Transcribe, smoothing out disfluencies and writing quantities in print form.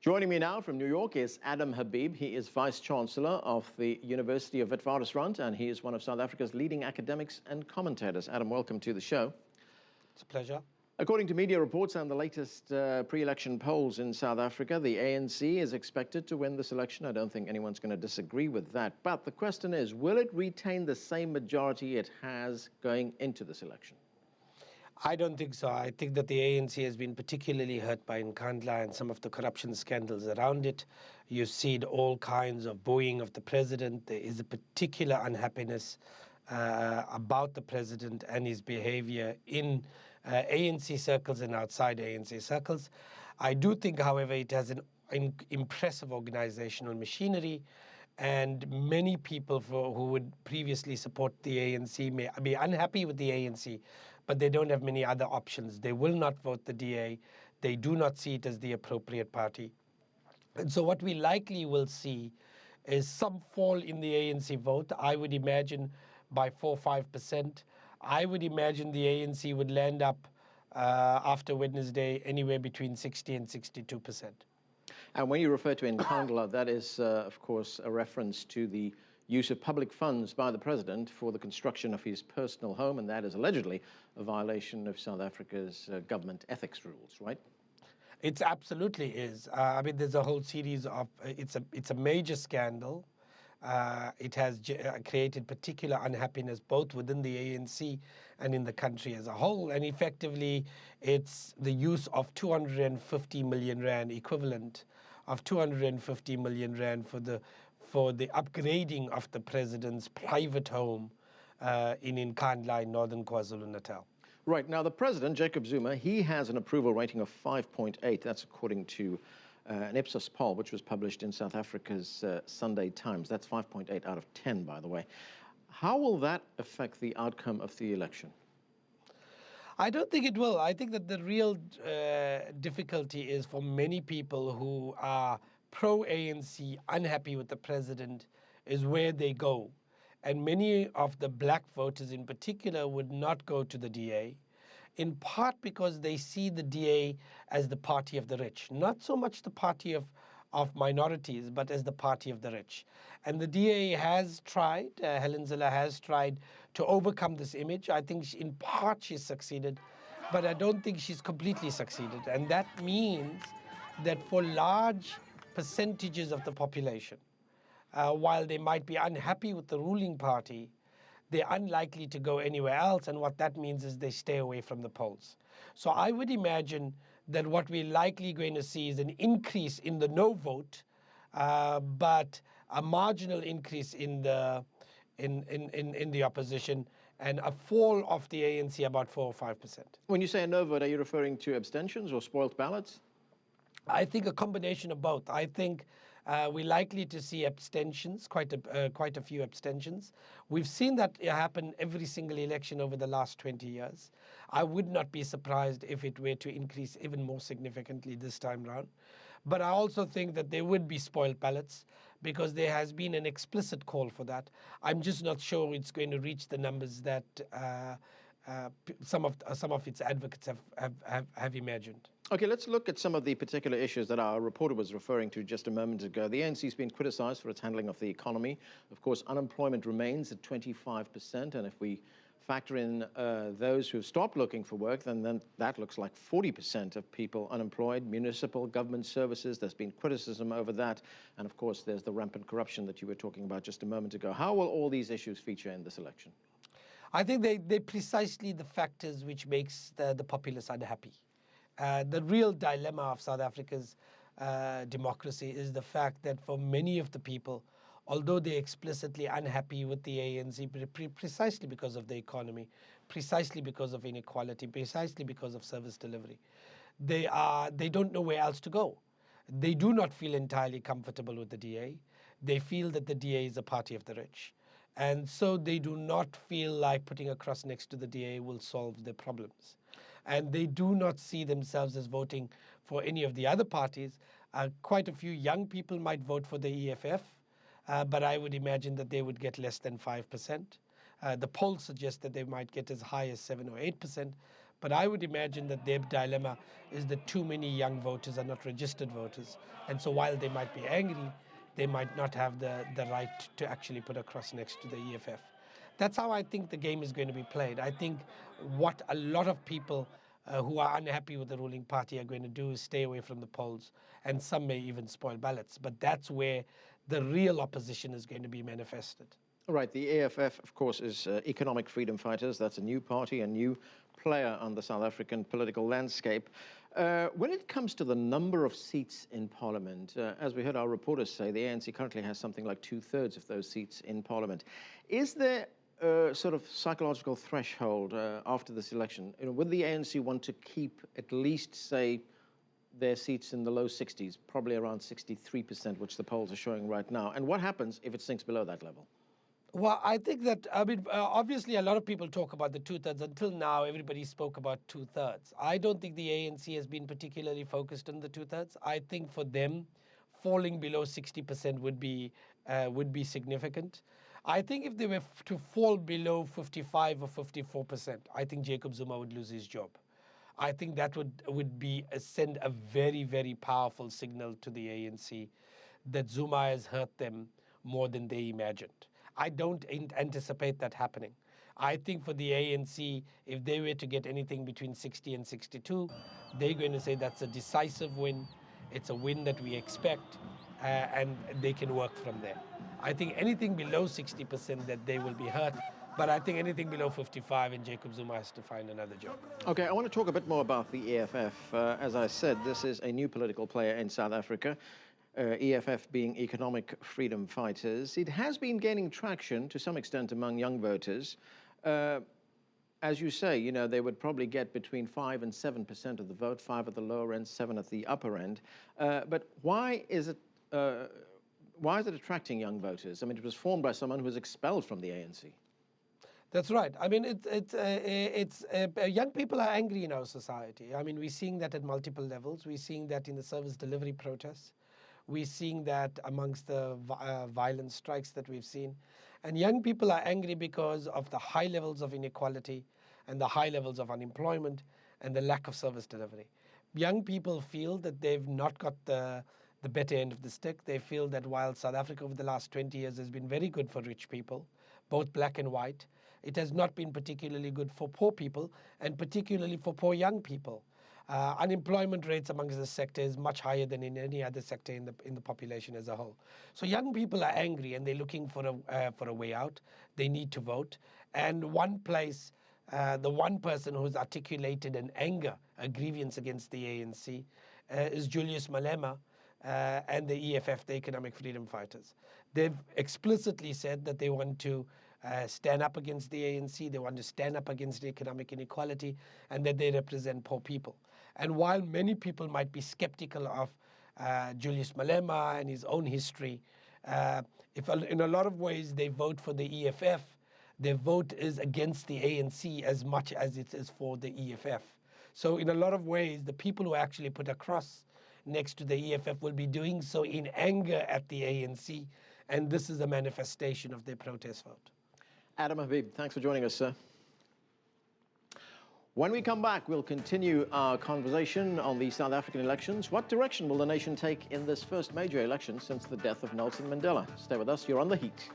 Joining me now from New York is Adam Habib. He is Vice-Chancellor of the University of Witwatersrand, and he is one of South Africa's leading academics and commentators. Adam, welcome to the show. It's a pleasure. According to media reports and the latest pre-election polls in South Africa, the ANC is expected to win this election. I don't think anyone's going to disagree with that. But the question is, will it retain the same majority it has going into this election? I don't think so. I think that the ANC has been particularly hurt by Nkandla and some of the corruption scandals around it. You've seen all kinds of booing of the president. There is a particular unhappiness about the president and his behavior in ANC circles and outside ANC circles. I do think, however, it has an impressive organizational machinery, and many people who would previously support the ANC may be unhappy with the ANC, but they don't have many other options. They will not vote the DA. They do not see it as the appropriate party. And so what we likely will see is some fall in the ANC vote. I would imagine by 4 or 5%. I would imagine the ANC would land up after Wednesday anywhere between 60 and 62%. And when you refer to Nkandla, that is, of course, a reference to the use of public funds by the president for the construction of his personal home, and that is allegedly a violation of South Africa's government ethics rules, right? It absolutely is. I mean, there's a whole series of, it's a major scandal. It has created particular unhappiness both within the ANC and in the country as a whole. And effectively, it's the use of 250 million rand, equivalent of 250 million rand for the upgrading of the president's private home in Nkandla in northern KwaZulu-Natal. Right. Now, the president, Jacob Zuma, he has an approval rating of 5.8. That's according to an Ipsos poll, which was published in South Africa's Sunday Times. That's 5.8 out of 10, by the way. How will that affect the outcome of the election? I don't think it will. I think that the real difficulty is for many people who are pro-ANC, unhappy with the president, is where they go. And many of the black voters in particular would not go to the DA, in part because they see the DA as the party of the rich, not so much the party of minorities, but as the party of the rich. And the DA has tried, Helen Zille has tried to overcome this image. I think in part she's succeeded, but I don't think she's completely succeeded. And that means that for large percentages of the population, while they might be unhappy with the ruling party, they're unlikely to go anywhere else, and what that means is they stay away from the polls. So I would imagine that what we're likely going to see is an increase in the no vote, but a marginal increase in the opposition, and a fall of the ANC about 4 or 5%. When you say a no vote, are you referring to abstentions or spoiled ballots? I think a combination of both. I think we're likely to see abstentions, quite a few abstentions. We've seen that happen every single election over the last 20 years. I would not be surprised if it were to increase even more significantly this time round. But I also think that there would be spoiled ballots because there has been an explicit call for that. I'm just not sure it's going to reach the numbers that some of its advocates have imagined. Okay, let's look at some of the particular issues that our reporter was referring to just a moment ago. The ANC has been criticized for its handling of the economy. Of course, unemployment remains at 25%, and if we factor in those who have stopped looking for work, then that looks like 40% of people unemployed. Municipal government services, there's been criticism over that, and of course, there's the rampant corruption that you were talking about just a moment ago. How will all these issues feature in this election? I think they're precisely the factors which makes the populace unhappy. The real dilemma of South Africa's democracy is the fact that for many of the people, although they're explicitly unhappy with the ANC, precisely because of the economy, precisely because of inequality, precisely because of service delivery, they don't know where else to go. They do not feel entirely comfortable with the DA. They feel that the DA is a party of the rich. And so they do not feel like putting a cross next to the DA will solve their problems. And they do not see themselves as voting for any of the other parties. Quite a few young people might vote for the EFF, but I would imagine that they would get less than 5%. The polls suggest that they might get as high as 7 or 8%. But I would imagine that their dilemma is that too many young voters are not registered voters. And so while they might be angry, they might not have the right to actually put a cross next to the EFF. That's how I think the game is going to be played. I think what a lot of people who are unhappy with the ruling party are going to do is stay away from the polls, and some may even spoil ballots. But that's where the real opposition is going to be manifested. Right, the EFF, of course, is Economic Freedom Fighters. That's a new party, a new player on the South African political landscape. When it comes to the number of seats in Parliament, as we heard our reporters say, the ANC currently has something like 2/3 of those seats in Parliament. Is there a sort of psychological threshold after this election? You know, would the ANC want to keep at least, say, their seats in the low 60s, probably around 63%, which the polls are showing right now? And what happens if it sinks below that level? Well, I think that, obviously a lot of people talk about the 2/3. Until now, everybody spoke about 2/3. I don't think the ANC has been particularly focused on the 2/3. I think for them, falling below 60% would be significant. I think if they were to fall below 55 or 54%, I think Jacob Zuma would lose his job. I think that would be send a very, very powerful signal to the ANC that Zuma has hurt them more than they imagined. I don't anticipate that happening. I think for the ANC, if they were to get anything between 60 and 62, they're going to say that's a decisive win. It's a win that we expect, and they can work from there. I think anything below 60% that they will be hurt, but I think anything below 55 and Jacob Zuma has to find another job. Okay, I want to talk a bit more about the EFF. As I said, this is a new political player in South Africa. EFF being Economic Freedom Fighters. It has been gaining traction to some extent among young voters. As you say, you know, they would probably get between 5 and 7% of the vote, 5 at the lower end, 7 at the upper end. But why is it attracting young voters? I mean, it was formed by someone who was expelled from the ANC. That's right. I mean, young people are angry in our society. I mean, we're seeing that at multiple levels. We're seeing that in the service delivery protests. We're seeing that amongst the violent strikes that we've seen. And young people are angry because of the high levels of inequality and the high levels of unemployment and the lack of service delivery. Young people feel that they've not got the better end of the stick. They feel that while South Africa over the last 20 years has been very good for rich people, both black and white, it has not been particularly good for poor people, and particularly for poor young people. Unemployment rates amongst the sector is much higher than in any other sector in the population as a whole. So young people are angry and they're looking for a way out. They need to vote. And one place, the one person who's articulated an anger, a grievance against the ANC, is Julius Malema and the EFF, the Economic Freedom Fighters. They've explicitly said that they want to stand up against the ANC, they want to stand up against economic inequality, and that they represent poor people. And while many people might be skeptical of Julius Malema and his own history, if in a lot of ways they vote for the EFF, their vote is against the ANC as much as it is for the EFF. So in a lot of ways, the people who actually put a cross next to the EFF will be doing so in anger at the ANC, and this is a manifestation of their protest vote. Adam Habib, thanks for joining us, sir. When we come back, we'll continue our conversation on the South African elections. What direction will the nation take in this first major election since the death of Nelson Mandela? Stay with us, you're on The Heat.